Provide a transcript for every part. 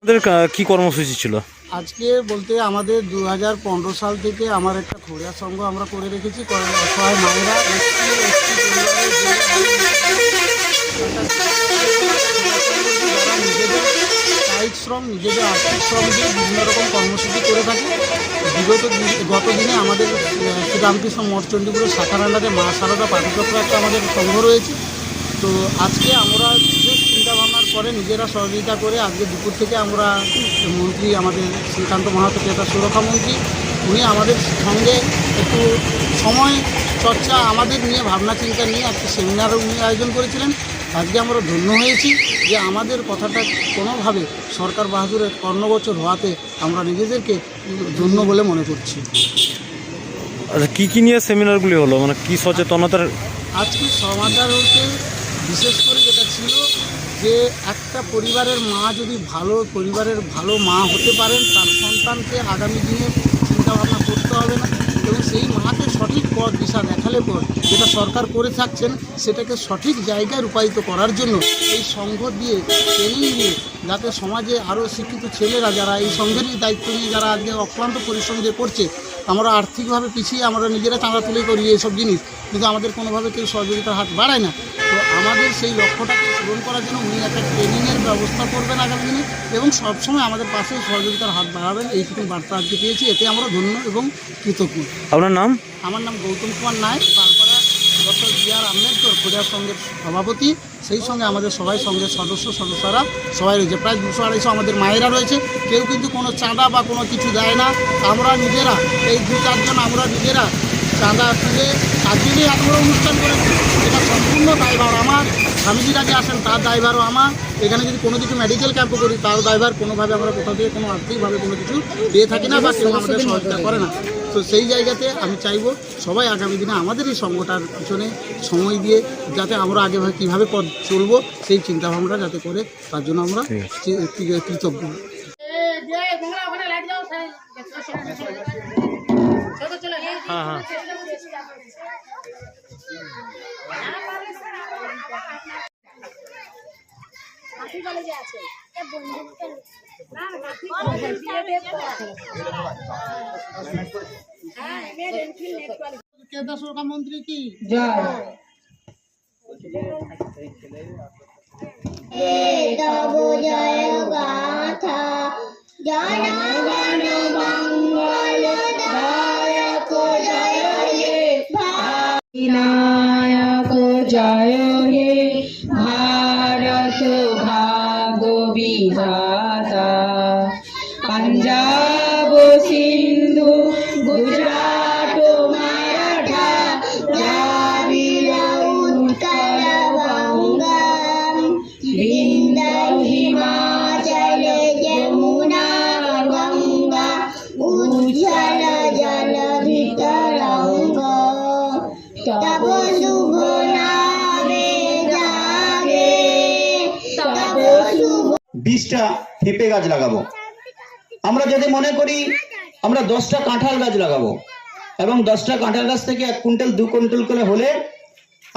আপনাদের কি কর্মসূচি ছিল? আজকে বলতে আমাদের 2015 সাল থেকে আমার একটা খড়িয়া সংঘ আমরা করে রেখেছি। অসহায় মায়েরা যারা নিজেদের কায়িক শ্রম, নিজেদের আর্থিক শ্রম দিয়ে বিভিন্ন রকম কর্মসূচি করে থাকে। গত দিনে আমাদের শ্রীরামকৃষ্ণ মঠ চণ্ডীপুরের শাখার আন্ডারে মা সারদা পাঠচক্র একটা আমাদের সংঘ রয়েছে। তো আজকে আমরা বিশেষ চিন্তাভাবনার পরে নিজেরা সহযোগিতা করে আজকে দুপুর থেকে আমরা মন্ত্রী আমাদের শ্রীকান্ত মাহাতো ক্রেতা সুরক্ষা মন্ত্রী, উনি আমাদের সঙ্গে একটু সময় চর্চা আমাদের নিয়ে ভাবনা চিন্তা নিয়ে একটা সেমিনারও উনি আয়োজন করেছিলেন। আজকে আমরা ধন্য হয়েছি যে আমাদের কথাটা কোনোভাবে সরকার বাহাদুরের কর্ণগোচর হওয়াতে আমরা নিজেদেরকে ধন্য বলে মনে করছি। আচ্ছা, কী নিয়ে সেমিনারগুলি হলো, মানে কি সচেতনতার? আজকে সমাচার হতে বিশেষ করে যেটা ছিল যে একটা পরিবারের মা যদি পরিবারের ভালো মা হতে পারেন, তার সন্তানকে আগামী দিনে চিন্তাভাবনা করতে হবে না এবং সেই মাকে সঠিক পথ দিশা দেখালে পর যেটা সরকার করে থাকছেন সেটাকে সঠিক জায়গায় রূপায়িত করার জন্য এই সংঘ দিয়ে ট্রেনিং দিয়ে যাতে সমাজে আরও শিক্ষিত ছেলেরা যারা এই সংঘেরই দায়িত্ব নিয়ে যারা আজকে অক্লান্ত পরিশ্রম দিয়ে করছে, আমরা আর্থিকভাবে পিছিয়ে আমরা নিজেরা চাঁদা তুলে করি এইসব জিনিস, কিন্তু আমাদের কোনোভাবে কেউ সহযোগিতার হাত বাড়ায় না। তো আমাদের সেই লক্ষ্যটাকে পূরণ করার জন্য উনি একটা ট্রেনিংয়ের ব্যবস্থা করবেন আগামী দিনে এবং সবসময় আমাদের পাশে সহযোগিতার হাত বাড়াবেন, এইটুকু বার্তা আজকে পেয়েছি। এতে আমরা ধন্য এবং কৃতজ্ঞ। আপনার নাম? আমার নাম গৌতম কুমার নায়ক, পালপাড়া ডক্টর বি.আর. আম্বেদকর খড়িয়া সংঘের সভাপতি। সেই সঙ্গে আমাদের সবাই সঙ্গের সদস্যরা সবাই রয়েছে, প্রায় 200-250 আমাদের মায়েরা রয়েছে। কেউ কিন্তু কোনো চাঁদা বা কোনো কিছু দেয় না। আমরা নিজেরা এই 2-4 জন আমরা নিজেরা চাঁদা তুলে আজকে এত বড় অনুষ্ঠান করেছি, এটা সম্পূর্ণ দায়ভার আমার। স্বামীজিরা যে আসেন তার দায়ভারও আমার। এখানে যদি কোনো কিছু মেডিকেল ক্যাম্পও করি তার দায়ভার। কোনোভাবে আমরা কোথাও থেকে কোনো আর্থিকভাবে কোনো কিছু পেয়ে থাকি না বা কেউ আমাদের সহযোগিতা করে না। তো সেই জায়গাতে আমি চাইব সবাই আগামী দিনে আমাদের এই সংঘটার পিছনে সময় দিয়ে যাতে আমরা আগে কীভাবে পথ চলবো সেই চিন্তাভাবনাটা যাতে করে, তার জন্য আমরা কৃতজ্ঞ। হ্যাঁ হ্যাঁ ক্রেতা সুরক্ষা মন্ত্রী কি জয়। তব জয় গাথা জন গণ মঙ্গল দায়ক জয় হে বিনায়ক জয় হে ভারত ভাগ বিধাতা पंजाब सिंधु गुजरात मराठा द्राविड़ उत्कल गंगा विंध्य हिमाचल यमुना गंगा उज्जल जल तरंगा तब शुभ नामे जागे तब शुभ 20টা পেঁপে গাছ লাগাবো। আমরা যদি মনে করি আমরা 10টা কাঁঠাল গাছ লাগাবো এবং 10টা কাঁঠাল গাছ থেকে 1 কুইন্টাল 2 কুইন্টাল করে হলে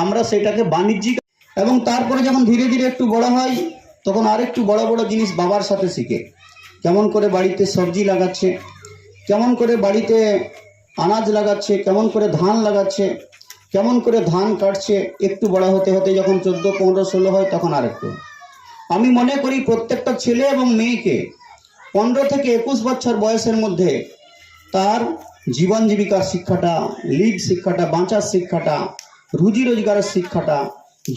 আমরা সেটাকে বাণিজ্যিক, এবং তারপরে যখন ধীরে ধীরে একটু বড় হয় তখন আরেকটু বড় বড় জিনিস বাবার সাথে শিখে, কেমন করে বাড়িতে সবজি লাগাচ্ছে, কেমন করে বাড়িতে আনাজ লাগাচ্ছে, কেমন করে ধান লাগাচ্ছে, কেমন করে ধান কাটছে। একটু বড় হতে হতে যখন 14, 15, 16 হয় তখন আরেকটু। আমি মনে করি প্রত্যেকটা ছেলে এবং মেয়েকে 15 থেকে 21 বছর বয়সের মধ্যে তার জীবন জীবিকার শিক্ষাটা, লিড শিক্ষাটা, বাঁচার শিক্ষাটা, রুজি রোজগারের শিক্ষাটা,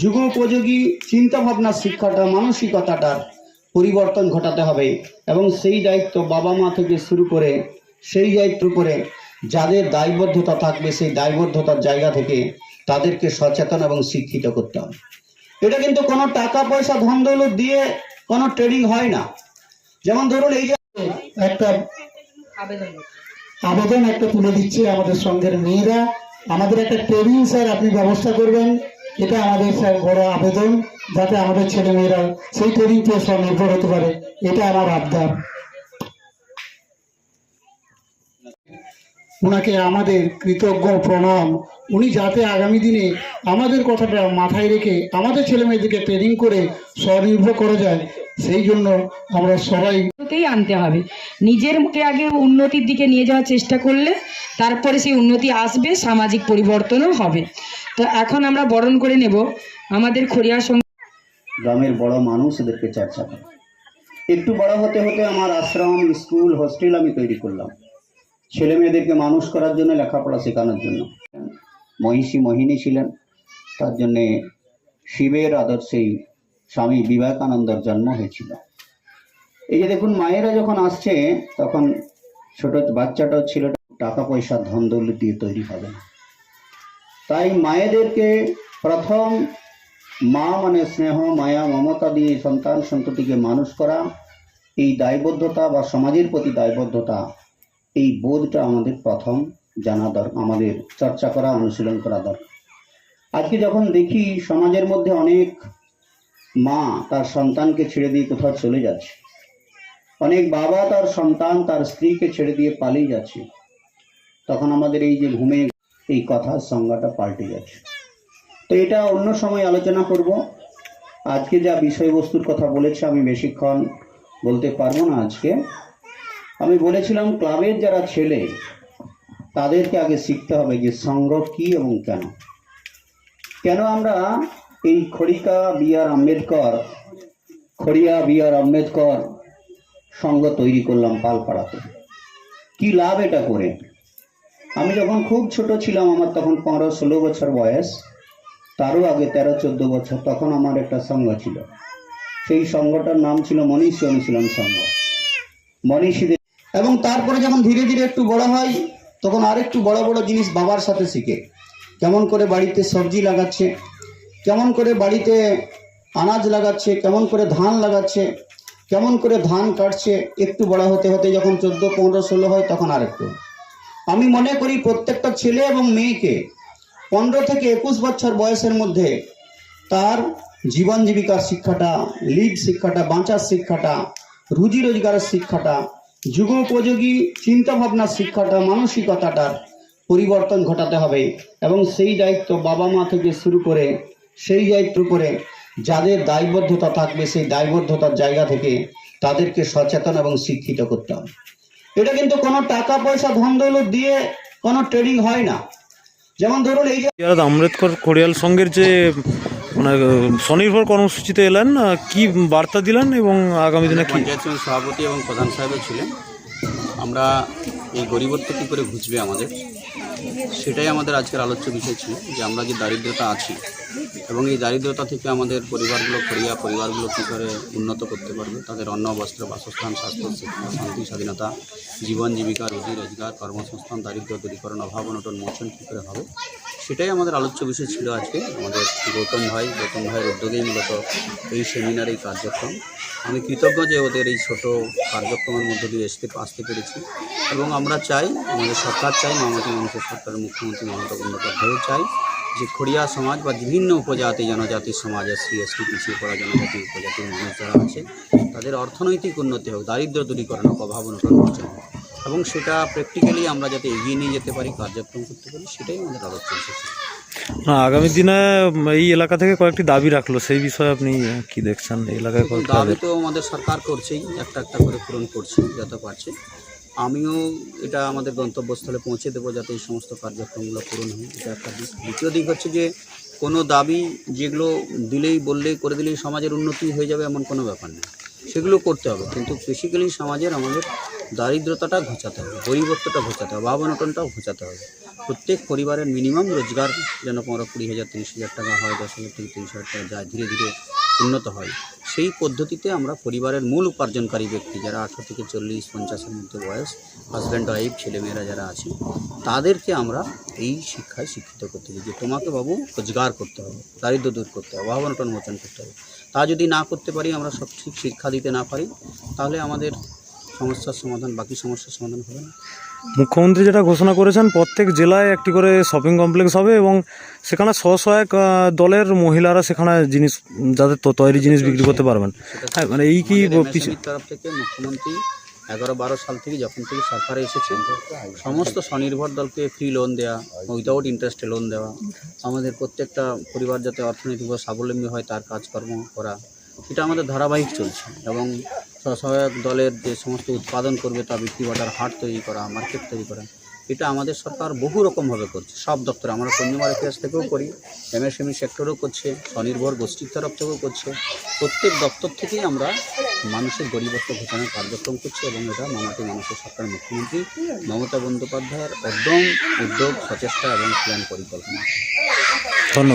যুগোপযোগী চিন্তাভাবনার শিক্ষাটা, মানসিকতাটার পরিবর্তন ঘটাতে হবে এবং সেই দায়িত্ব বাবা মা থেকে শুরু করে সেই দায়িত্ব করে যাদের দায়বদ্ধতা থাকবে সেই দায়বদ্ধতার জায়গা থেকে তাদেরকে সচেতন এবং শিক্ষিত করতে হবে। এটা কিন্তু কোনো টাকা পয়সা ধন দৌলত দিয়ে কোনো ট্রেনিং হয় না। যেমন ধরুন এই যে একটা আবেদন একটা তুলে দিচ্ছে আমাদের সংঘের মেয়েরা, আমাদের একটা ট্রেনিং স্যার আপনি ব্যবস্থা করবেন, এটা আমাদের স্যার বড় আবেদন, যাতে আমাদের ছেলে মেয়েরা সেই ট্রেনিং পেয়ে স্বনির্ভর হতে পারে, এটা আমার আবদার। ওনাকে আমাদের কৃতজ্ঞ প্রণাম। উনি যাতে আগামী দিনে আমাদের কথাটা মাথায় রেখে আমাদের ছেলে মেয়েদেরকে ট্রেনিং করে স্বনির্ভর করা যায়, সেই জন্য আমরা সবাই তেই আনতে হবে। নিজেরকে আগে উন্নতির দিকে নিয়ে যাওয়ার চেষ্টা করলে তারপরে সেই উন্নতি আসবে, সামাজিক পরিবর্তনও হবে। তো এখন আমরা বরণ করে নেব আমাদের খড়িয়া গ্রামের বড় মানুষ এদেরকে চর্চা করে। একটু বড় হতে হতে আমার আশ্রম, স্কুল, হোস্টেল আমি তৈরি করলাম ছেলে মেয়েদেরকে মানুষ করার জন্য, লেখাপড়া শেখানোর জন্য। মহিষী মোহিনী ছিলেন, তার জন্যে শিবের আদর্শেই স্বামী বিবেকানন্দের জন্ম হয়েছিল। এই যে দেখুন, মায়েরা যখন আসছে তখন ছোট বাচ্চাটাও ছিল, টাকা পয়সা ধন দৌলত দিয়ে তৈরি হবে না। তাই মায়েদেরকে প্রথম মা মানে স্নেহ, মায়া, মমতা দিয়ে সন্তান সন্ততিকে মানুষ করা, এই দায়বদ্ধতা বা সমাজের প্রতি দায়বদ্ধতা, এই বোধটা আমাদের প্রথম জানা দরকার, আমাদের চর্চা করা, অনুশীলন করা দরকার। আজকে যখন দেখি সমাজের মধ্যে অনেক মা তার সন্তানকে ছেড়ে দিয়ে কোথাও চলে যাচ্ছে, অনেক বাবা তার সন্তান তার স্ত্রীকে ছেড়ে দিয়ে পালিয়ে যাচ্ছে, তখন আমাদের এই যে ঘুমে এই কথার সংজ্ঞাটা পাল্টে যাচ্ছে। তো এটা অন্য সময় আলোচনা করব। আজকে যা বিষয়বস্তুর কথা বলেছে আমি বেশিক্ষণ বলতে পারবো না। আজকে আমি বলেছিলাম ক্লাবের যারা ছেলে তাদেরকে আগে শিখতে হবে যে সংঘ কি এবং কেন। কেন আমরা এই খড়িয়া বি আর আম্বেদকর সংঘ তৈরি করলাম পালপাড়াতে, কি লাভ এটা করে? আমি যখন খুব ছোট ছিলাম, আমার তখন 15-16 বছর বয়স, তারও আগে 13-14 বছর, তখন আমার একটা সংঘ ছিল। সেই সংঘটার নাম ছিল মনীষী অনুশীলন সংঘ, মনীষীদের। এবং তারপরে যখন ধীরে ধীরে একটু বড় হয়, তখন আরেকটু বড় বড় জিনিস বাবার সাথে শিখে, কেমন করে বাড়িতে সবজি লাগাচ্ছে, কেমন করে বাড়িতে আনাজ লাগাচ্ছে, কেমন করে ধান লাগাচ্ছে, কেমন করে ধান কাটছে। একটু বড় হতে হতে যখন 14, 15, 16 হয়, তখন আরেকটু। আমি মনে করি প্রত্যেকটা ছেলে এবং মেয়েকে 15 থেকে 21 বছর বয়সের মধ্যে তার জীবন জীবিকার শিক্ষাটা, লিড শিক্ষাটা, বাঁচার শিক্ষাটা, রুজি রোজগারের শিক্ষাটা, যুগোপযোগী চিন্তাভাবনার শিক্ষাটা, মানসিকতাটার পরিবর্তন ঘটাতে হবে। এবং সেই দায়িত্ব বাবা মা থেকে শুরু করে, সেই দায়িত্ব করে যাদের দায়বদ্ধতা থাকবে, সেই দায়বদ্ধতার জায়গা থেকে তাদেরকে সচেতন এবং শিক্ষিত করতে হবে। এটা কিন্তু কোনো টাকা পয়সা ধন দৌলত দিয়ে কোনো ট্রেনিং হয় না। যেমন ধরুন এই যে আম্বেদকর খড়িয়াল সংঘের যে মানে স্বনির্ভর কর্মসূচিতে এলেন, কি বার্তা দিলেন এবং আগামী দিনে কি? পঞ্চায়েত সমিতির সভাপতি এবং প্রধান সাহেবও ছিলেন। আমরা এই গরিবত্ব কী করে ঘুচবে আমাদের, সেটাই আমাদের আজকের আলোচ্য বিষয় ছিল। যে আমরা যে দারিদ্রতা আছি এবং এই দারিদ্রতা থেকে আমাদের পরিবারগুলো কী করে উন্নত করতে পারবে, তাদের অন্ন, বস্ত্র, বাসস্থান, স্বাস্থ্য, শিক্ষা, শান্তি, স্বাধীনতা, জীবন জীবিকা, রুজি রোজগার, কর্মসংস্থান, দারিদ্র দূরীকরণ, অভাব অনটন মোচন কী করে হবে, সেটাই আমাদের আলোচ্য বিষয় ছিল আজকে। আমাদের গৌতম ভাইয়ের উদ্যোগেই মূলত এই সেমিনার, এই কার্যক্রম। আমি কৃতজ্ঞ যে ওদের এই ছোট কার্যক্রমের মধ্যে দিয়ে আসতে পেরেছি। এবং আমরা চাই, আমাদের সরকার চাই, মামাটি মানুষের সরকারের মুখ্যমন্ত্রী মমতা বন্দ্যোপাধ্যায়ও চাই যে খড়িয়া সমাজ বা বিভিন্ন উপজাতি জনজাতির সমাজ, এসসি এসটি, পিছিয়ে পড়া জনজাতি উপজাতির মানুষ যারা আছে, তাদের অর্থনৈতিক উন্নতি হোক, দারিদ্র দূরীকরণ হোক, অভাব অনটন মোচন হোক, এবং সেটা প্র্যাকটিক্যালি আমরা যাতে এগিয়ে নিয়ে যেতে পারি, কার্যক্রম করতে পারি, সেটাই আমাদের আলোচ্য বিষয়। আগামী দিনে এই এলাকা থেকে কয়েকটি দাবি রাখলো, সেই বিষয়ে আপনি কি দেখছেন? এই এলাকায় দাবি তো আমাদের সরকার করছেই, একটা একটা করে পূরণ করছে যত পারছে। আমিও এটা আমাদের গন্তব্যস্থলে পৌঁছে দেবো যাতে এই সমস্ত কার্যক্রমগুলো পূরণ হয়, এটা একটা দিক। দ্বিতীয় দিক হচ্ছে যে কোনো দাবি যেগুলো বললেই করে দিলেই সমাজের উন্নতি হয়ে যাবে এমন কোনো ব্যাপার নেই, সেগুলো করতে হবে। কিন্তু বেসিক্যালি আমাদের দারিদ্রতাটা ঘোচাতে হবে, গরিবত্বটা ঘোচাতে হবে, অভাব অনটনটাও ঘোচাতে হবে। প্রত্যেক পরিবারের মিনিমাম রোজগার যেন 15-20,000, 30,000 টাকা হয়, 10,000 থেকে 30,000 টাকা যায়, ধীরে ধীরে উন্নত হয়। সেই পদ্ধতিতে আমরা পরিবারের মূল উপার্জনকারী ব্যক্তি যারা 18 থেকে 40-50-এর মধ্যে বয়স, হাজব্যান্ড ওয়াইফ, ছেলেমেয়েরা যারা আছে, তাদেরকে আমরা এই শিক্ষায় শিক্ষিত করতে চাই যে তোমাকে বাবু রোজগার করতে হবে, দারিদ্র দূর করতে হবে, অভাব অনটন মোচন করতে হবে। তা যদি না করতে পারি, আমরা সব ঠিক শিক্ষা দিতে না পারি, তাহলে আমাদের বাকি সমস্যার সমাধান হবে না। মুখ্যমন্ত্রী যেটা ঘোষণা করেছেন, প্রত্যেক জেলায় একটি করে শপিং কমপ্লেক্স হবে এবং সেখানে স্বসহায়ক দলের মহিলারা সেখানে জিনিস, যাদের তৈরি জিনিস বিক্রি করতে পারবেন। হ্যাঁ, মানে এই কি MSME তরফ থেকে মুখ্যমন্ত্রী 11-12 সাল থেকে যখন থেকে সরকারে এসেছে সমস্ত স্বনির্ভর দলকে ফ্রি লোন দেওয়া, উইদাউট ইন্টারেস্টে লোন দেওয়া, আমাদের প্রত্যেকটা পরিবার যাতে অর্থনৈতিকভাবে স্বাবলম্বী হয় তার কাজকর্ম করা, এটা আমাদের ধারাবাহিক চলছে। এবং স্বসহায়ক দলের যে সমস্ত উৎপাদন করবে তা বিক্রি বাটার হাট তৈরি করা, মার্কেট তৈরি করা, এটা আমাদের সরকার বহু রকমভাবে করছে। সব দপ্তরে আমরা কনজিউমার অ্যাফেয়ার্স থেকেও করি, এমএসএমই সেক্টরও করছে, স্বনির্ভর গোষ্ঠীর তরফ থেকেও করছে। প্রত্যেক দপ্তর থেকেই আমরা মানুষের গরিবত্ব ঘোষণার কার্যক্রম করছি এবং এটা মামাটি মানুষের সরকার মুখ্যমন্ত্রী মমতা বন্দ্যোপাধ্যায়ের উদ্যম, উদ্যোগ, সচেষ্টা এবং প্ল্যান পরিকল্পনা। ধন্যবাদ।